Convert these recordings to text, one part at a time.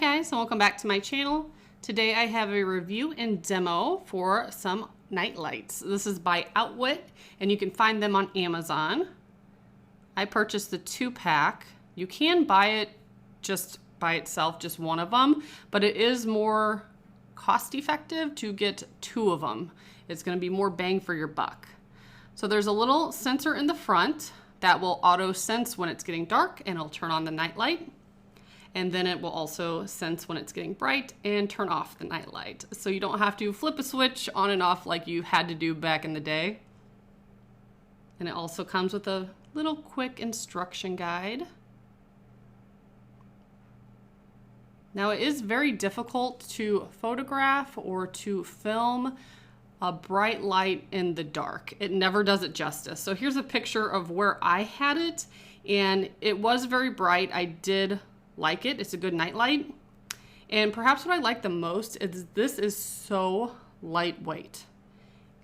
Hi guys, and welcome back to my channel. Today I have a review and demo for some night lights. This is by Outwit and you can find them on Amazon. I purchased the 2-pack. You can buy it just by itself, just one of them, but it is more cost effective to get 2 of them. It's going to be more bang for your buck. So there's a little sensor in the front that will auto sense when it's getting dark and it'll turn on the night light. And then it will also sense when it's getting bright and turn off the night light. So you don't have to flip a switch on and off like you had to do back in the day. And it also comes with a little quick instruction guide. Now it is very difficult to photograph or to film a bright light in the dark. It never does it justice. So here's a picture of where I had it, and it was very bright. I did like it. It's a good night light. And perhaps what I like the most is this is so lightweight.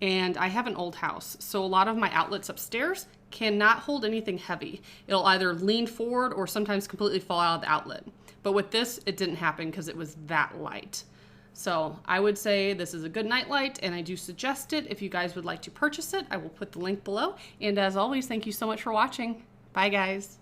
And I have an old house, so a lot of my outlets upstairs cannot hold anything heavy. It'll either lean forward or sometimes completely fall out of the outlet. But with this, it didn't happen because it was that light. So I would say this is a good night light, and I do suggest it. If you guys would like to purchase it, I will put the link below. And as always, thank you so much for watching. Bye guys.